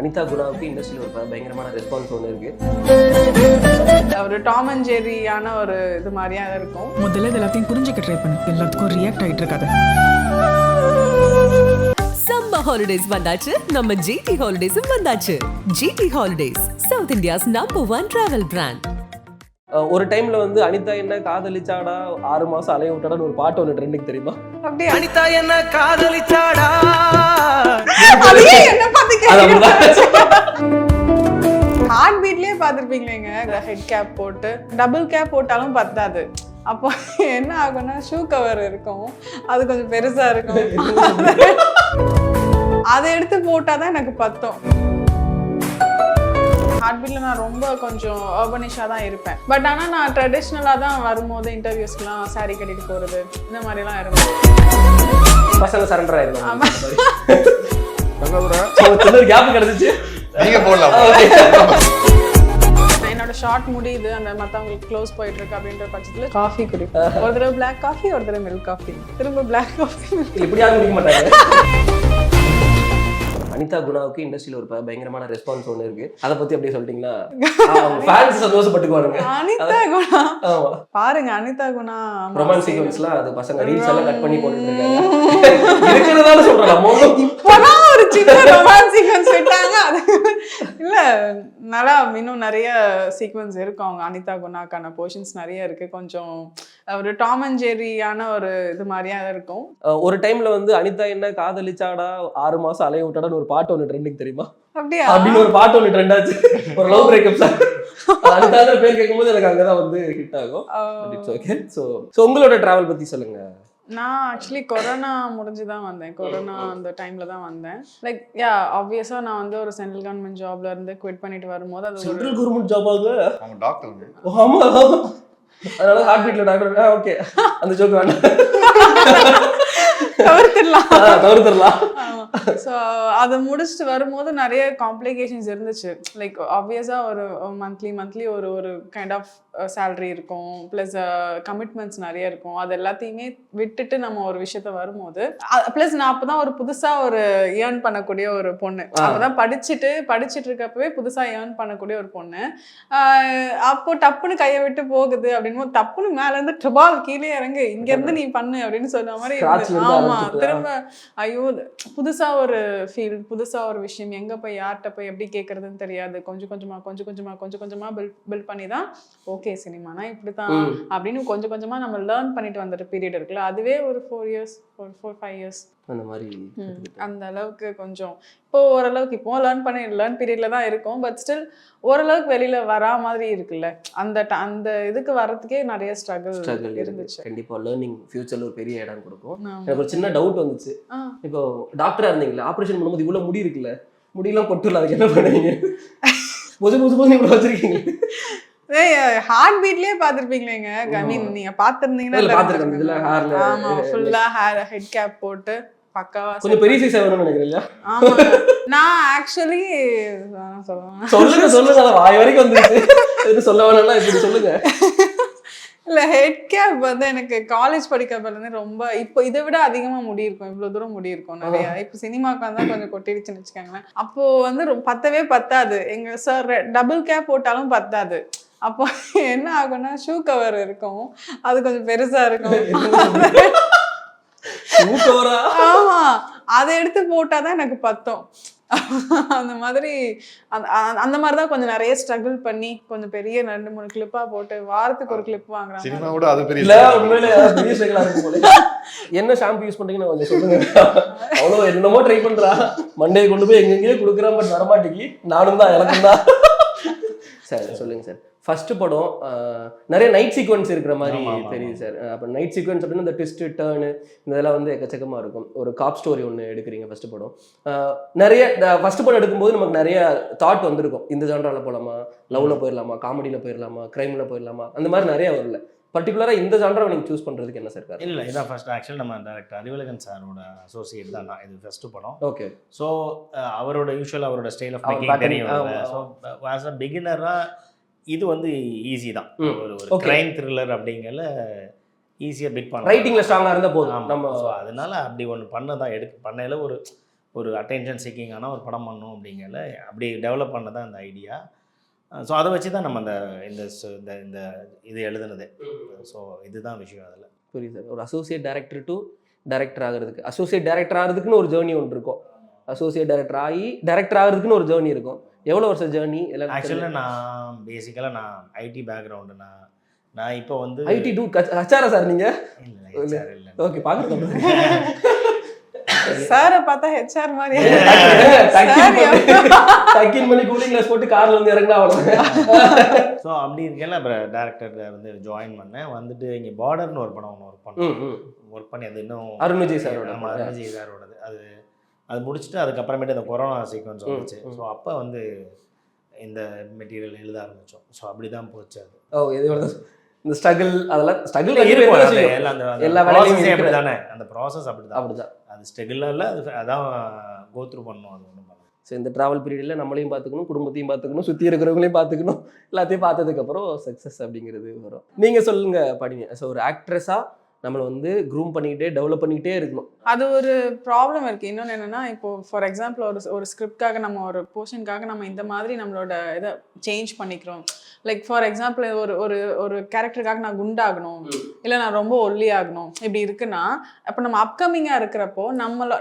அனிதா குணாவுக்கு இண்டஸ்ட்ரியில் ஒரு பயங்கரமான ரெஸ்பான்ஸ் ஒன்று இருக்கு. ஒரு டாம் அண்ட் ஜெர்ரியான ஒரு இது மாதிரியா இருக்கும். முதல்ல இது எல்லாத்தையும் புரிஞ்சுக்க ட்ரை பண்ணு, எல்லாத்துக்கும் ரியாக்ட் ஆகிட்டு இருக்காது. சம்மர் ஹாலிடேஸ் வந்தாச்சு, நம்ம ஜிடி ஹாலிடேஸும் வந்தாச்சு. GT holidays, South India's #1 travel brand. ஒரு டைம்ல வந்து அனிதா என்ன காதலிச்சாடா 6 மாசம் அலைய விட்டாடான்னு ஒரு பாட்டு ஒன்று ட்ரெண்டுக்கு தெரியுமா? அப்படியே அனிதா என்ன காதலிச்சாடா அதையே என்ன பார்த்து ஹார்ட் பீட்லயே பார்த்துருப்பீங்களேங்க. ஹெட் கேப் போட்டு டபுள் கேப் போட்டாலும் பத்தாது. அப்போ என்ன ஆகும்னா ஷூ கவர் இருக்கும், அது கொஞ்சம் பெருசா இருக்கும். அதை எடுத்து போட்டாதான் எனக்கு பத்தும். ஹார்ட் பீட்ல நான் ரொம்ப கொஞ்சம் அர்பனிஷாக தான் இருப்பேன். பட் ஆனால் நான் ட்ரெடிஷ்னலாக தான் வரும்போது இன்டர்வியூஸ்க்குலாம் சாரீ கட்டிட்டு போகிறது இந்த மாதிரிலாம் இருப்பேன். பசங்க சரண்டர் ஆயிருந்தாங்க. ஆமாம், கேப் கிடைச்சிச்சு, நீங்க போடலாம். என்னோட ஷார்ட் முடியுது, அந்த மற்றவங்களுக்கு க்ளோஸ் போயிட்டு இருக்கு அப்படின்ற பட்சத்தில் காஃபி குடிப்பேன். ஒரு தடவை பிளாக் காஃபி, ஒரு தடவை மில்க் காஃபி, திரும்ப பிளாக் காஃபி. இப்படி யாரும் குடிக்க மாட்டாங்க. அனிதா குணாவுக்கு இண்டஸ்ட்ரியில் ஒரு பயங்கரமான ரெஸ்பான்ஸ் ஒன்று இருக்கு. அதை பத்தி அப்படியே சொல்லிட்டீங்கன்னா ஃபேன்ஸ் சந்தோஷப்பட்டுக்குவாங்க. அனிதா குணா ஆமா, பாருங்க, அனிதா குணா ரொமான்ஸ் சீக்வென்ஸ்லாம் அது பசங்க ரீல்ஸ் எல்லாம் கட் பண்ணி போட்டுட்டு இருக்காங்க. இருக்கிறதால சொல்றேன், இப்போதான் ஒரு சின்ன ரொமான்ஸ் சீக்வென்ஸ் விட்டாங்க. அது இல்ல, நல்லா இன்னும் நிறைய சீக்வென்ஸ் இருக்கும். அவங்க அனிதா குணாக்கான போர்ஷன்ஸ் நிறைய இருக்கு. கொஞ்சம் ஒரு டாம் அண்ட் ஜெர்ரியான ஒரு இது மாதிரியா இருக்கும். ஒரு டைம்ல வந்து அனிதா என்ன காதலிச்சாடா 6 மாசம் அலைய விட்டாடான்னு ஒரு பாட்டு ஒன்று ட்ரெண்டுக்கு தெரியுமா? அப்படியா? அப்படின்னு ஒரு பாட்டு ஒன்று ட்ரெண்ட் ஆச்சு. ஒரு லவ் பிரேக்கப் சாங். அனிதா பேர் கேட்கும்போது எனக்கு அங்கதான் வந்து ஹிட் ஆகும். It's okay. ஸோ உங்களோட டிராவல் பத்தி சொல்லுங்க. நான் ஆக்சுவலி கொரோனா முடிஞ்சுதான் வந்தேன். கொரோனா அந்த டைம்ல தான் வந்தேன். லைக் ஆப்வியஸா நான் வந்து ஒரு சென்ட்ரல் கவர்மெண்ட் ஜாப்ல இருந்து குவிட் பண்ணிட்டு வரும்போது அது சென்ட்ரல் கவர்மெண்ட் ஜாபாக அவங்க டாக்டர். ஆமா, அதனால ஹார்ட் பீட்ல டாக்டர். ஓகே, அந்த ஜோக் வேண்டாம், தவிர்த்திடலாம். ஸோ அதை முடிச்சுட்டு வரும்போது நிறைய காம்ப்ளிகேஷன்ஸ் இருந்துச்சு. லைக் ஆப்வியஸா ஒரு மந்த்லி ஒரு கைண்ட் ஆஃப் சேலரி இருக்கும், ப்ளஸ் கமிட்மெண்ட்ஸ் நிறைய இருக்கும். அது எல்லாத்தையுமே விட்டுட்டு நம்ம ஒரு விஷயத்த வரும்போது, ப்ளஸ் நான் அப்போதான் ஒரு புதுசா ஒரு ஏர்ன் பண்ணக்கூடிய ஒரு பொண்ணு. அப்போதான் படிச்சுட்டு இருக்கப்பவே புதுசா ஏர்ன் பண்ணக்கூடிய ஒரு பொண்ணு. அப்போ டப்புன்னு கையை விட்டு போகுது அப்படின்னு டப்புன்னு மேல இருந்து ட்ரிபால் கீழே இறங்கு, இங்க இருந்து நீ பண்ணு அப்படின்னு சொன்ன மாதிரி. ஆமா, திரும்ப ஐயோ புதுசா ஒரு ஃபீல், புதுசா ஒரு விஷயம், எங்க போய் யார்கிட்ட போய் எப்படி கேட்கறதுன்னு தெரியாது. கொஞ்சம் கொஞ்சமா பில்ட் பண்ணி தான் ஓகே சினிமானா இப்படிதான் அப்படின்னு கொஞ்சம் கொஞ்சமா நம்ம லேர்ன் பண்ணிட்டு வந்துட்டு பீரியட் இருக்குல்ல, அதுவே ஒரு 4 years அந்த மாதிரி. அந்த அளவுக்கு கொஞ்சம் இப்போ ஓரளவுக்கு இப்போ லேர்ன் பீரியட்ல தான் இருக்கும். பட் ஸ்டில் ஓரளவுக்கு வெளியில வரா மாதிரி இருக்குல்ல. அந்த இதுக்கு வர்றதுக்கே நிறைய ஸ்ட்ரகிள் இருந்துச்சு. கண்டிப்பா லேர்னிங் ஃபியூச்சர்ல ஒரு பெரிய இடம் கொடுக்கும். எனக்கு ஒரு சின்ன டவுட் வந்துச்சு. இப்போ டாக்டரா இருந்தீங்களா, ஆபரேஷன் பண்ணும்போது இவ்வளவு முடி இருக்குல்ல, முடியெல்லாம் கொட்டுல, அதுக்கு என்ன பண்ணுவீங்க? புது இவ்வளவு வச்சிருக்கீங்க. ஹார்ட் பீட்லயே பாத்துருப்பீங்களேங்க. ஐ மீன் நீங்க பாத்துருந்தீங்கன்னா ஆமா, ஃபுல்லா ஹெட் கேப் போட்டு பக்காவா கொஞ்சம் பெரிய சைஸ் ஆகணும்னு நினைக்கிறீங்களா? ஆமா, நான் ஆக்சுவலி சொல்லுங்க வாய் வரைக்கும் வந்துருச்சு. எது சொல்ல வேணாம்னா இப்படி சொல்லுங்க. இல்ல, ஹெட் கேப் வந்து எனக்கு காலேஜ் படிக்கிறதுலேருந்து ரொம்ப, இப்போ இதை விட அதிகமா முடி இருக்கும். இவ்வளவு தூரம் முடி இருக்கும் நிறைய. இப்போ சினிமாவுக்கு வந்தா கொஞ்சம் கொட்டிடுச்சுன்னு வச்சுக்கோங்களேன். அப்போ வந்து பத்தவே பத்தாது. எங்க சார் டபுள் கேப் போட்டாலும் பத்தாது. அப்போ என்ன ஆகும்னா ஷூ கவர் இருக்கும், அது கொஞ்சம் பெருசா இருக்கும். ஆமா, அதை எடுத்து போட்டாதான் எனக்கு பத்தும். அந்த மாதிரிதான் கொஞ்சம் நிறைய ஸ்ட்ரகிள் பண்ணி கொஞ்சம் பெரிய 2-3 கிளிப்பா போட்டு வாரத்துக்கு ஒரு கிளிப் வாங்குறாங்க. என்ன ஷாம்பு யூஸ் பண்றீங்கன்னு கொஞ்சம் சொல்லுங்க. அவ்வளவு என்னமோ ட்ரை பண்றா, மண்டையை கொண்டு போய் எங்கெங்கேயோ கொடுக்குறான், பட் வரமாட்டேங்கி. நானும் தான், எனக்கும் தான். சார் சொல்லுங்க சார். ஃபர்ஸ்ட் படம் நிறைய நைட் சீக்வன்ஸ் இருக்கிற மாதிரி தெரியுது சார். அப்போ நைட் சீக்வன்ஸ் அப்படின்னா இந்த ட்விஸ்ட் டர்னு இதெல்லாம் வந்து எக்கச்சக்கமாக இருக்கும். ஒரு காப் ஸ்டோரி ஒன்று எடுக்கிறீங்க ஃபர்ஸ்ட் படம். நிறைய ஃபர்ஸ்ட் படம் எடுக்கும்போது நமக்கு நிறைய தாட் வந்திருக்கும். இந்த ஜான்ராவில் போகலாமா, லவ்ல போயிடலாமா, காமெடியில் போயிடலாமா, கிரைமில் போயிடலாமா, அந்த மாதிரி நிறைய வரல. பர்டிகுலராக இந்த ஜான்ராவை நீங்கள் சூஸ் பண்ணுறதுக்கு என்ன சார் காரணம்? இல்லை, இதான் ஃபர்ஸ்ட். ஆக்சுவலி நம்ம டைரக்டர் அறிவழகன் சாரோட அசோசியேட் தான் நான். இது ஃபர்ஸ்ட் படம். ஓகே. ஸோ அவரோட யூஸ்வல் அவரோட ஸ்டைல் ஆஃப் மேக்கிங் தெரியும். ஸோ ஆஸ் அ பிகினராக இது வந்து ஈஸி தான். ஒரு கிரைம் த்ரில்லர் அப்படிங்கல ஈஸியாக பிட் பண்ணலாம். ரைட்டிங்கில் ஸ்ட்ராங்காக இருந்தால் போதும் நம்ம. ஸோ அதனால அப்படி ஒன்று பண்ணதான் பண்ணையில் ஒரு ஒரு அட்டென்ஷன் சீக்கிங்கான ஒரு படம் பண்ணணும் அப்படிங்கல அப்படி டெவலப் பண்ணதான் அந்த ஐடியா. ஸோ அதை வச்சு தான் நம்ம அந்த இந்த இந்த இது எழுதுனது. ஸோ இதுதான் விஷயம் அதில். புரியுது சார். ஒரு அசோசியேட் டைரக்டர் டு டைரக்டர் ஆகிறதுக்கு, அசோசியேட் டைரக்டர் ஆகிறதுக்குன்னு ஒரு ஜேர்னி ஒன்று இருக்கும், அசோசியேட் டைரக்டர் ஆகி டைரக்டர் ஆகிறதுக்குன்னு ஒரு ஜேர்னி இருக்கும். எவ்வளோ வருஷம் ஜேர்னி? எல்லாம் ஆக்சுவலாக நான் பேசிக்கலாக நான் ஐடி பேக்ரவுண்டு. நான் இப்போ வந்து ஐடி டூ ஹச்ஆரா சார் நீங்கள்? இல்லை ஓகே, பார்க்குறது சாரை பார்த்தா ஹெச்ஆர் மாதிரி. டக்கின் பண்ணி கூலிங் கிளாஸ் போட்டு கார்ல இருந்து இறங்கினா அவ்வளோ. ஸோ அப்படி இருக்கல அப்புறம் டேரக்டர் வந்து ஜாயின் பண்ணேன். வந்துட்டு இங்கே பார்டர்னு ஒரு படம் ஒன்று ஒர்க் பண்ணி அது இன்னும் அருண் விஜய் சாரோட. அருண் விஜய் சாரோடது. அது முடிச்சுட்டு அதுக்கப்புறமேட்டு இந்த கொரோனா சீக்வன்ஸ் வந்துச்சு. ஸோ அப்போ வந்து இந்த மெட்டீரியல் எழுத ஆரம்பித்தோம். ஸோ அப்படி தான் போச்சு அது. இந்த ஸ்ட்ரகிள் அதெல்லாம் ஸ்ட்ரகிள் எல்லா வேலையும் அப்படி தானே, அந்த ப்ராசஸ் அப்படிதான். அது ஸ்ட்ரகிள் இல்லை, அதான் கோ த்ரூ பண்ணணும். அது ஒன்றும் பண்ணணும். ஸோ இந்த ட்ராவல் பீரியடில் நம்மளையும் பார்த்துக்கணும், குடும்பத்தையும் பார்த்துக்கணும், சுற்றி இருக்கிறவங்களையும் பார்த்துக்கணும், எல்லாத்தையும் பார்த்ததுக்கப்புறம் சக்ஸஸ் அப்படிங்கிறது வரும். நீங்கள் சொல்லுங்கள் படிங்க. ஸோ ஒரு ஆக்ட்ரஸாக நம்மளை வந்து க்ரூம் பண்ணிக்கிட்டே டெவலப் பண்ணிக்கிட்டே இருக்கணும். அது ஒரு ப்ராப்ளம் இருக்குது. இன்னொன்று என்னென்னா, இப்போது ஃபார் எக்ஸாம்பிள் ஒரு ஸ்கிரிப்டாக நம்ம ஒரு போர்ஷனுக்காக நம்ம இந்த மாதிரி நம்மளோட இதை சேஞ்ச் பண்ணிக்கிறோம். லைக் ஃபார் எக்ஸாம்பிள் ஒரு கேரக்டருக்காக நான் குண்டாகணும், இல்லை நான் ரொம்ப ஒல்லி ஆகணும், இப்படி இருக்குன்னா அப்போ நம்ம அப்கமிங்காக இருக்கிறப்போ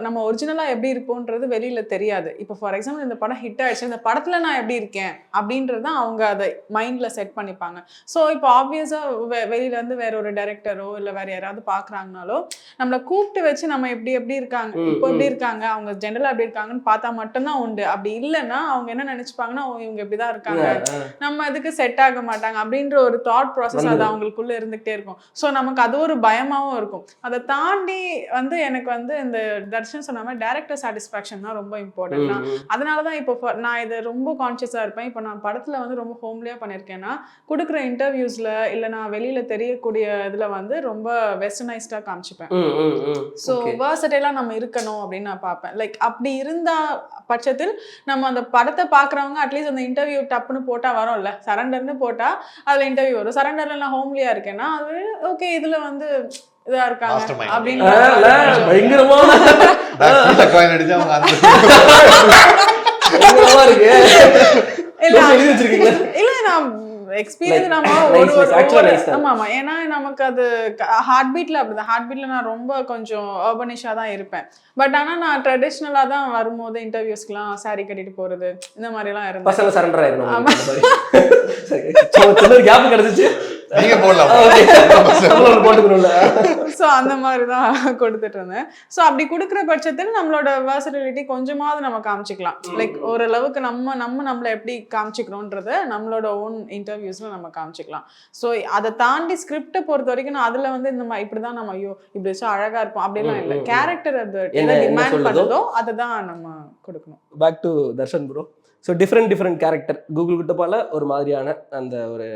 நம்ம ஒரிஜினலாக எப்படி இருப்போன்றது வெளியில் தெரியாது. இப்போ ஃபார் எக்ஸாம்பிள் இந்த படம் ஹிட் ஆகிடுச்சு, இந்த படத்தில் நான் எப்படி இருக்கேன் அப்படின்றது தான் அவங்க அதை மைண்டில் செட் பண்ணிப்பாங்க. ஸோ இப்போ ஆப்வியஸாக வெளியிலேருந்து வேற ஒரு டைரக்டரோ இல்லை வேறு யாராவது பார்க்குறாங்கனாலோ நம்மளை கூப்பிட்டு வச்சு நம்ம எப்படி இருக்காங்க, இப்போ எப்படி இருக்காங்க, அவங்க ஜென்ரலாக எப்படி இருக்காங்கன்னு பார்த்தா மட்டும்தான் உண்டு. அப்படி இல்லைன்னா அவங்க என்ன நினச்சிப்பாங்கன்னா, இவங்க இப்படி தான் இருக்காங்க, நம்ம அதுக்கு செட் ஆக மாட்டாங்க அப்படின்ற ஒரு தாட் ப்ராசஸ் அது அவங்களுக்குள்ள இருந்துகிட்டே இருக்கும். ஸோ நமக்கு அது ஒரு பயமாகவும் இருக்கும். அதை தாண்டி வந்து எனக்கு வந்து இந்த தர்ஷன் சொன்ன மாதிரி டேரக்டர் சாட்டிஸ்ஃபேக்ஷன் தான் ரொம்ப இம்பார்ட்டன்ட். அதனால தான் இப்போ நான் இதை ரொம்ப கான்ஷியஸாக இருப்பேன். இப்போ நான் படத்தில் வந்து ரொம்ப ஹோம்லியாக பண்ணியிருக்கேன்னா, கொடுக்குற இன்டர்வியூஸில் இல்லை நான் வெளியில் தெரியக்கூடிய இதில் வந்து ரொம்ப வெஸ்டர்னைஸ்டாக காமிச்சிப்பேன். ஸோ வேர்சடைலாக நம்ம இருக்கணும் அப்படின்னு நான் பார்ப்பேன். லைக் அப்படி இருந்தால் பட்சத்தில் நம்ம அந்த படத்தை பார்க்குறவங்க அட்லீஸ்ட் அந்த இன்டர்வியூ டப்புன்னு போட்டால் வரோம்ல, சரண்டர்னு போட்டால் அதில் இன்டர்வியூ வரும். சரண்டரில் நான் ஹோம்லியாக இருக்கேன்னா அது ஓகே, இதில் வந்து இதா இருக்காங்க அப்படின்னு இல்ல நான் எக்ஸ்பீரியன்ஸ் நம்ம ஆமா. ஏன்னா நமக்கு அது ஹார்ட் பீட்ல அப்படிதான். ஹார்ட் பீட்ல நான் ரொம்ப கொஞ்சம் அர்பனிஷா தான் இருப்பேன். பட் ஆனா நான் ட்ரெடிஷ்னலா தான் வரும்போது இன்டர்வியூஸ்க்குலாம் சாரி கட்டிட்டு போறது இந்த மாதிரி எல்லாம் இருந்தேன். பசங்க சரண்டர் ஆயிரணும். கேப் கிடைச்சிச்சு, நீங்க போடலாம். ஸோ அந்த மாதிரி தான் கொடுத்துட்டு இருந்தேன். ஸோ அப்படி கொடுக்குற பட்சத்தில் நம்மளோட வெர்சட்டிலிட்டி கொஞ்சமாவது நம்ம காமிச்சிக்கலாம். லைக் ஓரளவுக்கு நம்மளை எப்படி காமிச்சிக்கிறோன்றத நம்மளோட ஓன் இன்டர்வியூஸ்ல நம்ம காமிச்சிக்கலாம். ஸோ அதை தாண்டி ஸ்கிரிப்டை பொறுத்த வரைக்கும் நான் அதில் வந்து இந்த மாதிரி இப்படிதான் நம்ம ஐயோ இப்படி வச்சா அழகா இருப்போம் அப்படிலாம் இல்லை. கேரக்டர் அது என்ன டிமாண்ட் பண்ணுதோ அதை தான் நம்ம கொடுக்கணும். Back to Darshan bro. So different character Google கிட்ட போல ஒரு மாதிரியான அந்த ஒரு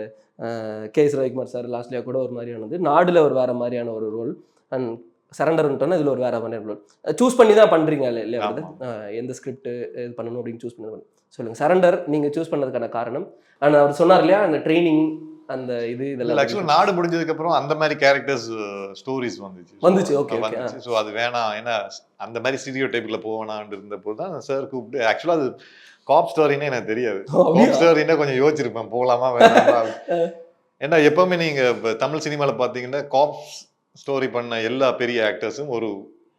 கேஎஸ் ரவிக்குமார் சார் லாஸ்ட்லியா கூட ஒரு மாதிரியானது, நாடுல ஒரு வேற மாதிரியான ஒரு ரோல், அண்ட் சரண்டர்ன்ட்டோன்னா இதில் ஒரு வேற மாதிரியான ரோல் சூஸ் பண்ணி தான் பண்ணுறீங்க இல்லையா? எந்த ஸ்கிரிப்ட் இது பண்ணணும் அப்படின்னு சூஸ் பண்ணி சொல்லுங்கள். சரண்டர் நீங்கள் சூஸ் பண்ணதுக்கான காரணம், ஆனால் அவர் சொன்னார் இல்லையா அந்த ட்ரைனிங் அந்த இதெல்லாம். ஆக்சுவலாக நாடு முடிஞ்சதுக்கு அப்புறம் அந்த மாதிரி கேரக்டர்ஸ் ஸ்டோரிஸ் வந்துச்சு. ஓகே வந்துச்சு. ஸோ அது வேணாம், ஏன்னா அந்த மாதிரி ஸ்டீரியோ டைப்ல போவேணான்னு இருந்தபோது தான் சார் கூப்பிட்டு. ஆக்சுவலாக அது காப் ஸ்டோரின்னு எனக்கு தெரியாது. காப் ஸ்டோரின்னா கொஞ்சம் யோசிச்சிருப்பேன் போகலாமா வேணாமா. ஏன்னா எப்பவுமே நீங்க தமிழ் சினிமாவில் பார்த்தீங்கன்னா காப் ஸ்டோரி பண்ண எல்லா பெரிய ஆக்டர்ஸும்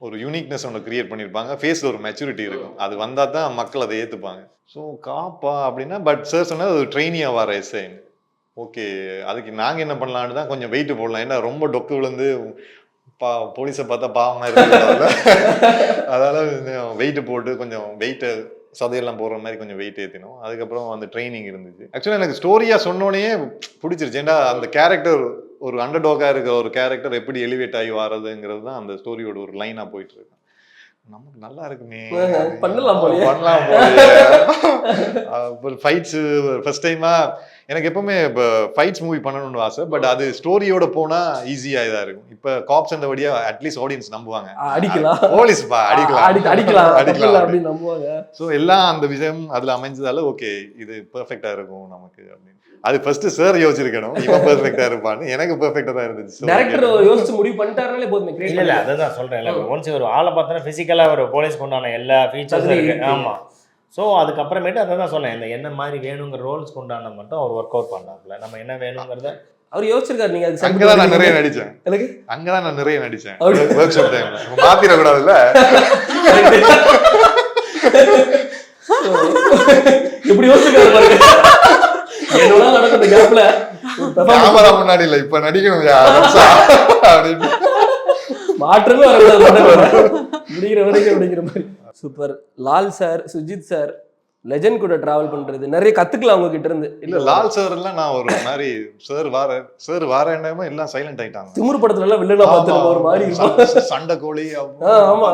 ஒரு யூனிக்னஸ் ஒன்று கிரியேட் பண்ணியிருப்பாங்க. ஃபேஸில் ஒரு மெச்சூரிட்டி இருக்கும். அது வந்தால் தான் மக்கள் அதை ஏற்றுப்பாங்க. ஸோ காப்பா அப்படின்னா, பட் சார் சொன்னால் ஒரு ட்ரெயினியாக வர எஸ்ஐன்னு. ஓகே, அதுக்கு நாங்கள் என்ன பண்ணலான்னு தான் கொஞ்சம் வெயிட்டு போடலாம். ஏன்னா ரொம்ப டொக்கு விழுந்து போலீஸை பார்த்தா பாவமாக இருக்கு. அதனால வெயிட்டு போட்டு கொஞ்சம் வெயிட்டை சதையெல்லாம் போடுற மாதிரி கொஞ்சம் வெயிட் ஏற்றினோம். அதுக்கப்புறம் அந்த ட்ரைனிங் இருந்துச்சு. ஆக்சுவலாக எனக்கு ஸ்டோரியாக சொன்னோடனே பிடிச்சிருச்சு. ஏன்னா அந்த கேரக்டர் ஒரு அண்டர்டாகாக இருக்கிற ஒரு கேரக்டர் எப்படி எலிவேட் ஆகி வர்றதுங்கிறது தான் அந்த ஸ்டோரியோட ஒரு லைனாக போயிட்டு இருக்கு. நமக்கு நல்லா இருக்குமே, பண்ணலாம் போல. ஃபைட்ஸ் ஃபர்ஸ்ட் டைமா எனக்கு எப்பவுமே இப்போ ஃபைட்ஸ் மூவி பண்ணணும்னு ஆசை, பட் அது ஸ்டோரியோட போனா ஈஸியா இதா இருக்கும். இப்போ காப்ஸ் அந்த வழியா அட்லீஸ்ட் ஆடியன்ஸ் நம்புவாங்க, அடிக்கலாம் போலீஸ்பா அடிக்கலாம் அடிக்கலாம் அப்படின்னு நம்புவாங்க. ஸோ எல்லாம் அந்த விஷயம் அதுல அமைஞ்சதால ஓகே இது பெர்ஃபெக்டா இருக்கும் நமக்கு அப்படின்னு. அது ஃபர்ஸ்ட் சார் யோசிச்சிருக்கணும் இவன் பெர்ஃபெக்டா இருப்பான்னு. எனக்கு பெர்ஃபெக்டா தான் இருந்துச்சு. டைரக்டர் யோசிச்சு முடிவு பண்ணிட்டாருனாலே போதுமே. இல்ல அதான் சொல்றேன், ஒன்ஸ் ஒரு ஆளை பார்த்தா பிசிக்கலா ஒரு போலீஸ் கொண்டான எல்லா ஃபீச்சர்ஸும் இருக்கு. ஆமா. ஸோ அதுக்கப்புறமேட்டு அதை தான் சொன்னேன், இந்த என்ன மாதிரி வேணுங்கிற ரோல்ஸ் கொண்டாட மட்டும் அவர் ஒர்க் அவுட் பண்ணாப்புல. நம்ம என்ன வேணுங்கிறத அவர் யோசிச்சிருக்காரு. நீங்க அது அங்கதான் நான் நிறைய நடிச்சேன். எனக்கு அங்கதான் நான் நிறைய நடிச்சேன் ஒர்க் ஷாப் டைம்ல. மாத்திர கூடாதுல்ல. இப்படி யோசிச்சிருக்காரு பாருங்க. என்னோட நடக்கிற கேப்ல கேமரா முன்னாடி இல்ல இப்ப நடிக்கணும் அப்படின்னு மாற்றமே வரக்கூடாது முடிகிற வரைக்கும் அப்படிங்கிற மாதிரி. Super. Lal sir, Sujith sir legend கூட டிராவல் பண்றது நிறைய கத்துக்கலாம் அவங்க கிட்ட இருந்து. இல்ல லால் சார் எல்லாம் நான் ஒரு மாதிரி சார் வார என்னமா எல்லாம் சைலண்ட் ஆயிட்டாங்க. திமிரு படத்துல எல்லாம் வில்லனா பார்த்துருக்க ஒரு மாதிரி சண்டை கோழி. ஆமா.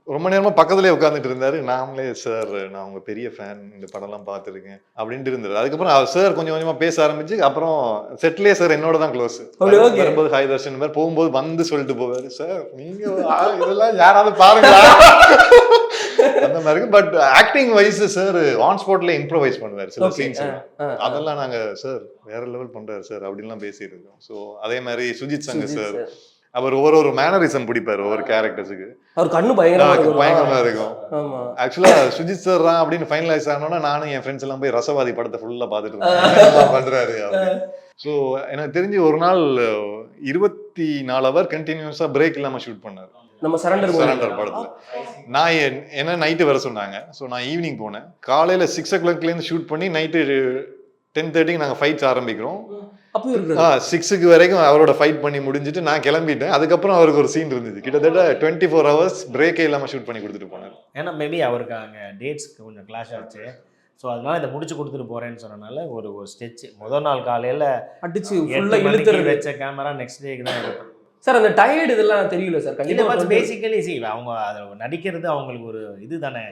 ரொம்ப நேரமா பக்கத்துலயே உட்காந்துட்டு இருந்தாரு. நாமளே சார் நான் உங்க பெரிய ஃபேன், இந்த படம் எல்லாம் பார்த்துருக்கேன் அப்படின்ட்டு இருந்தாரு. அதுக்கப்புறம் சார் கொஞ்சம் கொஞ்சமா பேச ஆரம்பிச்சு அப்புறம் செட்லயே சார் என்னோட தான் க்ளோஸ். வரும்போது ஹாய் தர்ஷன் மாதிரி போகும்போது வந்து சொல்லிட்டு போவாரு, சார் நீங்க இதெல்லாம் யாராவது பாருங்களா அந்த மாதிரி இருக்கு. But acting wise sir on ஸ்பாட்ல இம்ப்ரோவைஸ் பண்ணுவாரு சில சீன்ஸ். அதெல்லாம் நாங்க சார் வேற லெவல் பண்றாரு சார் அப்படின்லாம் பேசிட்டு இருக்கோம். ஸோ அதே மாதிரி சுஜித் சங்கர் சார் அவர் ஒரு மேனரிசம் பிடிப்பாரு ஒவ்வொரு கேரக்டர்ஸுக்கு. அவர் கண்ணு பயங்கரமா இருக்கும். ஆக்சுவலா சுஜித் சார் தான் அப்படின்னு ஃபைனலைஸ் ஆனோன்னா நானும் என் ஃப்ரெண்ட்ஸ் எல்லாம் போய் ரசவாதி படத்தை ஃபுல்லா பார்த்துட்டு இருந்தேன் பண்றாரு. ஸோ எனக்கு தெரிஞ்சு ஒரு நாள் 24 ஹவர் கண்டினியூஸா பிரேக் இல்லாம ஷூட் பண்ணாரு நம்ம சரண்டர் படத்துல. நான் என்ன நைட்டு வர சொன்னாங்க. ஸோ நான் ஈவினிங் போனேன். காலையில 6 o'clockலேருந்து ஷூட் பண்ணி நைட்டு 10:30 நாங்கள் ஃபைட்ஸ் ஆரம்பிக்கிறோம். 6 வரைக்கும் அவரோட ஃபைட் பண்ணி முடிஞ்சிட்டு நான் கிளம்பிட்டேன். அதுக்கப்புறம் அவருக்கு ஒரு சீன் இருந்துச்சு, கிட்டத்தட்ட 24 hours பிரேக்கே இல்லாமல் ஷூட் பண்ணி கொடுத்துட்டு போனார். ஏன்னா மேபி அவருக்கு அங்கே டேட்ஸ்க்கு கொஞ்சம் கிளாஷ் ஆச்சு. ஸோ அதனால இதை முடிச்சு கொடுத்துட்டு போறேன்னு சொன்னனால ஒரு ஸ்டெச் முதல் நாள் காலையில் அடிச்சு ஃபுல்லாக இழுத்து வச்ச கேமரா நெக்ஸ்ட் டேக்கு தான் இருக்கும் சார். அந்த டயர்டு இதெல்லாம் தெரியல சார். கண்டிப்பாக பேசிக்கலி அவங்க அதில் நடிக்கிறது அவங்களுக்கு ஒரு இது தானே,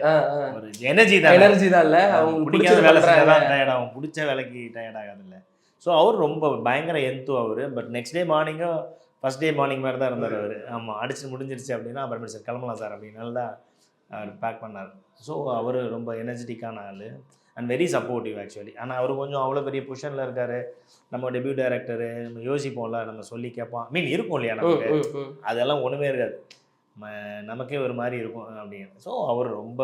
ஒரு எனர்ஜி தான். எனர்ஜி தான் இல்லை, அவங்க பிடிக்காத வேலை செஞ்சால் தான் டயர்ட் ஆகும், பிடிச்ச வேலைக்கு டயர்ட் ஆகாதில்ல. ஸோ அவர் ரொம்ப பயங்கர எந்தோ அவர். பட் நெக்ஸ்ட் டே மார்னிங்கும் ஃபஸ்ட் டே மார்னிங் மாதிரி தான் இருந்தார் அவர். ஆமாம் அடிச்சு முடிஞ்சிருச்சு அப்படின்னா அப்புறமேட்டு சார் கிளம்பலாம் சார் அப்படின்னால தான் அவர் பேக் பண்ணார். ஸோ அவர் ரொம்ப எனர்ஜெட்டிக்கான ஆள் அண்ட் வெரி சப்போர்ட்டிவ் ஆக்சுவலி. ஆனால் அவர் கொஞ்சம் அவ்வளோ பெரிய பொசிஷனில் இருக்கார். நம்ம டெபியூ டைரக்டரு நம்ம யோசிப்போம்ல, நம்ம சொல்லி கேட்போம், மீன் இருக்கும் இல்லையா நமக்கு, அதெல்லாம் ஒன்றுமே இருக்காது, நமக்கே ஒரு மாதிரி இருக்கும் அப்படின்னு. ஸோ அவர் ரொம்ப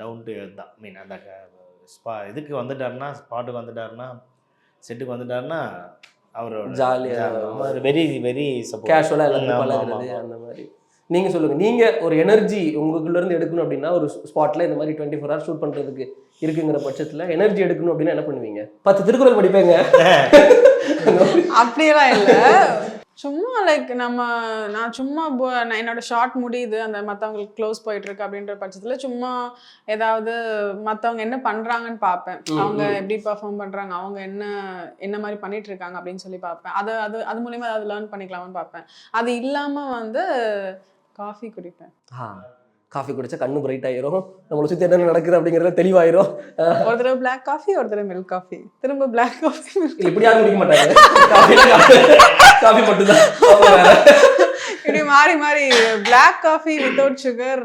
டவுன் டு எர்த் தான். மீன் அந்த இதுக்கு வந்துட்டாருன்னா, ஸ்பாட்டுக்கு வந்துட்டாருன்னா, செட்டுக்கு வந்துட்டாருன்னா அவரோட ஜாலியாக வெரி வெரி கேஷுவலாக எல்லாத்தையும் பழகுறது அந்த மாதிரி. நீங்கள் சொல்லுங்கள், நீங்கள் ஒரு எனர்ஜி உங்களுக்குள்ளேருந்து எடுக்கணும் அப்படின்னா ஒரு ஸ்பாட்டில் இந்த மாதிரி 24 hours ஷூட் பண்ணுறதுக்கு இருக்குங்கிற பட்சத்தில் எனர்ஜி எடுக்கணும் அப்படின்னா என்ன பண்ணுவீங்க? 10 திருக்குறள் படிப்பேங்க அப்படியெல்லாம் இல்லை. சும்மா லைக் நான் சும்மா என்னோட ஷார்ட் முடியுது, அந்த மற்றவங்களுக்கு க்ளோஸ் போயிட்டு இருக்கு அப்படின்ற பட்சத்தில் சும்மா ஏதாவது மற்றவங்க என்ன பண்ணுறாங்கன்னு பார்ப்பேன், அவங்க எப்படி பர்ஃபார்ம் பண்ணுறாங்க, அவங்க என்ன மாதிரி பண்ணிட்டு இருக்காங்க அப்படின்னு சொல்லி பார்ப்பேன். அது மூலியமாக ஏதாவது லேர்ன் பண்ணிக்கலாமான்னு பார்ப்பேன். அது இல்லாமல் காஃபி குடிப்பேன். காஃபி குடிச்சா கண்ணு பிரைட் ஆயிரும், நம்மளை சுற்றி என்னென்ன நடக்குது அப்படிங்கிறத தெளிவாயிரும். ஒரு தடவை பிளாக் காஃபி, ஒரு தடவை மில்க் காஃபி, திரும்ப பிளாக் காஃபி. இப்படி யாரும் குடிக்க மாட்டாங்க, காஃபி மட்டும்தான். இப்படி மாறி மாறி பிளாக் காஃபி வித்தவுட் சுகர்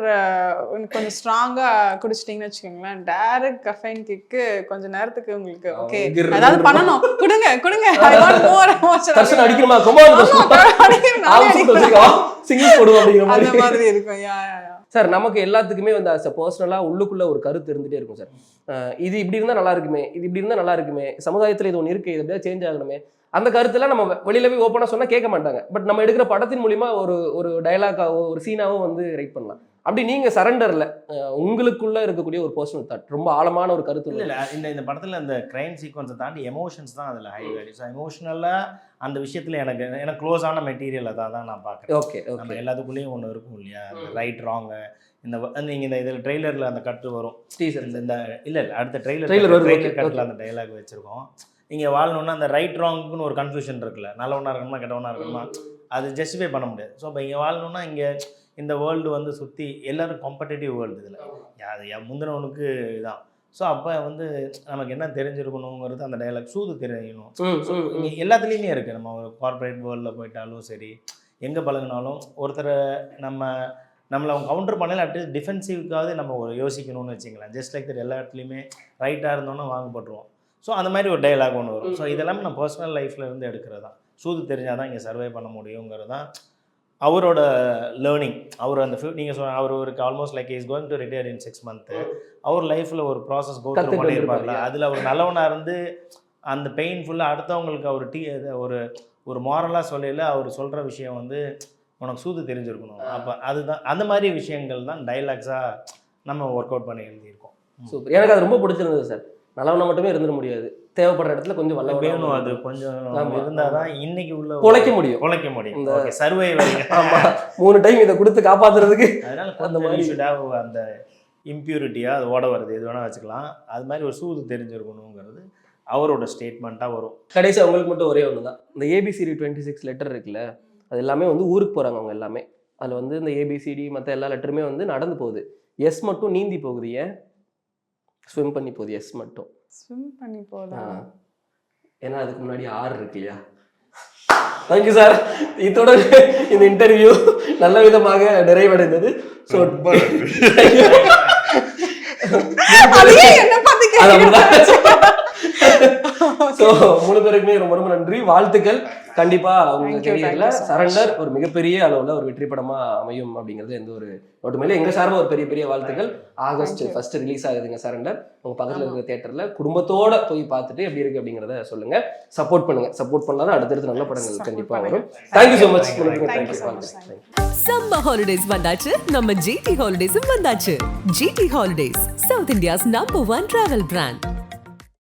கொஞ்சம் ஸ்ட்ராங்கா குடிச்சிட்டிங்கன்னு வச்சுக்கோங்களேன், டைரக்ட் கஃபைன் கிக்கு கொஞ்ச நேரத்துக்கு உங்களுக்கு ஓகே ஏதாவது பண்ணணும், கொடுங்க I want more emotion. Darshan அடிக்கணுமா, சிங்கிள் போடுவோம் அப்படிங்கிற அந்த மாதிரி இருக்கும். சார் நமக்கு எல்லாத்துக்குமே வந்து அஸ் அ பர்சனலாக உள்ளுக்குள்ள ஒரு கருத்து இருந்துகிட்டே இருக்கும் சார். இது இப்படி இருந்தால் நல்லா இருக்குமே, இது இப்படி இருந்தால் நல்லா இருக்குமே, சமுதாயத்தில் இது ஒன்று இருக்குது, இது எப்படியா சேஞ்ச் ஆகணுமே, அந்த கருத்துலாம் நம்ம வெளியில போய் ஓப்பனாக சொன்னால் கேட்க மாட்டாங்க. பட் நம்ம எடுக்கிற படத்தின் மூலிமா ஒரு டயலாக்காவோ ஒரு சீனாவோ வந்து ரைட் பண்ணலாம். அப்படி நீங்கள் சரண்டரில் உங்களுக்குள்ளே இருக்கக்கூடிய ஒரு பர்சனல் தாட், ரொம்ப ஆழமான ஒரு கருத்து இல்லை. இந்த படத்தில் அந்த கிரைம் சீக்வன்ஸை தாண்டி எமோஷன்ஸ் தான் அதில் ஹை வேல்யூ. ஸோ எமோஷனலாக அந்த விஷயத்தில் எனக்கு க்ளோஸான மெட்டீரியல் அதான் தான் நான் பார்க்குறேன். ஓகே, நம்ம எல்லாத்துக்குள்ளேயும் ஒன்று இருக்கும் இல்லையா, ரைட் ராங்கு. நீங்கள் இந்த இதில் ட்ரெய்லரில் அந்த கட்டு வரும், இந்த இல்லை அடுத்த ட்ரெய்லர் கட்டில் அந்த டைலாக் வச்சுருக்கோம். இங்கே வாழணுன்னா அந்த ரைட் ராங்குன்னு ஒரு கன்ஃபியூஷன் இருக்குல்ல, நல்லவனாக இருக்கணுமா கெட்டவனாக இருக்கணுமா, அது ஜஸ்டிஃபை பண்ண முடியாது. ஸோ இப்போ இங்கே வாழணுன்னா இங்கே இந்த வேர்ல்டு வந்து சுற்றி எல்லோரும் காம்படிட்டிவ் வேர்ல்டு. இதில் அது முந்தினவனுக்கு இதான் ஸோ அப்போ வந்து நமக்கு என்ன தெரிஞ்சிருக்கணுங்கிறது அந்த டைலாக் சூது தெரியணும். ஸோ ம். இங்கே எல்லாத்துலேயுமே இருக்குது. நம்ம ஒரு கார்ப்பரேட் வேர்ல்டில் போயிட்டாலும் சரி, எங்கே பழகினாலும் ஒருத்தரை நம்மளை அவங்க கவுண்டர் பண்ணல, அட்லீஸ்ட் டிஃபென்சிவ்க்காவது நம்ம ஒரு யோசிக்கணும்னு வச்சுக்கலாம். ஜஸ்ட் லைக் தட் எல்லா இடத்துலையுமே ரைட்டாக இருந்தோன்னா வாங்கப்பட்டுருவோம். ஸோ அந்த மாதிரி ஒரு டைலாக் ஒன்று வரும். ஸோ இதெல்லாம் நான் பர்சனல் லைஃப்பில் இருந்து எடுக்கிறது தான். சூது தெரிஞ்சால் தான் இங்கே சர்வே பண்ண முடியுங்கிறது தான் அவரோட லேர்னிங். அவர் அந்த நீங்கள் சொன்ன அவருக்கு almost like is going to retire in 6 months. அவர் லைஃப்பில் ஒரு ப்ராசஸ் கோ த்ரூ பண்ணியிருப்பார்ல, அதில் அவர் நல்லவனாக இருந்து அந்த பெயின்ஃபுல்லாக அடுத்தவங்களுக்கு அவர் ஒரு மாரலாக சொல்லல அவர் சொல்கிற விஷயம் வந்து உனக்கு சூது தெரிஞ்சிருக்கணும். அப்போ அதுதான் அந்த மாதிரி விஷயங்கள் தான் டைலாக்ஸாக நம்ம ஒர்க் அவுட் பண்ணி எழுதியிருக்கோம். சூப்பர். எனக்கு அது ரொம்ப பிடிச்சிருந்தது சார். நல்லவனா மட்டுமே இருந்துட முடியாது, தேவைப்படுற இடத்துல கொஞ்சம் வேணும். அது கொஞ்சம் இருந்தால் தான் இன்னைக்கு உள்ள பொழைக்க முடியும். இந்த சர்வைவல். ஆமாம், 3 டைம் இதை கொடுத்து காப்பாற்றுறதுக்கு. அதனால அந்த மாதிரி அந்த இம்பியூரிட்டியாக அது ஓட வருது, எது வேணால் வச்சுக்கலாம். அது மாதிரி ஒரு சூது தெரிஞ்சிருக்கணுங்கிறது அவரோட ஸ்டேட்மெண்ட்டாக வரும். கடைசி அவங்களுக்கு மட்டும் ஒரே ஒன்று தான். இந்த ஏபிசிடி 26 லெட்டர் இருக்குல்ல, அது எல்லாமே வந்து ஊருக்கு போகிறாங்க அவங்க எல்லாமே. அதில் வந்து இந்த ஏபிசிடி மற்ற எல்லா லெட்டருமே வந்து நடந்து போகுது. எஸ் மட்டும் நீந்தி போகுது. ஏன்? ஸ்விம் பண்ணி போகுது எஸ் மட்டும். ஸ்விம் பண்ணி போதா? ஏன்னா அதுக்கு முன்னாடி ஆர் இருக்கு இல்லையா. Thank you sir. இதோட இந்த இன்டர்வியூ நல்ல விதமாக நிறைவடைந்தது. ஸோ ஸோ 3 பேருக்குமே ரொம்ப ரொம்ப நன்றி, வாழ்த்துக்கள். கண்டிப்பா உங்க கரியர்ல சரண்டர் ஒரு மிகப்பெரிய அளவுல ஒரு வெற்றி படமா அமையும் அப்படிங்கிறது எந்த ஒரு ஒட்டுமையில எங்க சார்பா ஒரு பெரிய பெரிய வாழ்த்துக்கள். ஆகஸ்ட் 1 ரிலீஸ் ஆகுதுங்க சரண்டர். உங்க பக்கத்துல இருக்கிற தியேட்டர்ல குடும்பத்தோட போய் பார்த்துட்டு எப்படி இருக்கு அப்படிங்கறத சொல்லுங்க. சப்போர்ட் பண்ணுங்க. சப்போர்ட் பண்ணாதான் அடுத்தடுத்து நல்ல படங்கள் கண்டிப்பா வரும். Thank you so much. Summer holidays வந்தாச்சு, நம்ம ஜிடி ஹாலிடேஸும் வந்தாச்சு. GT holidays, South India's number 1 travel brand.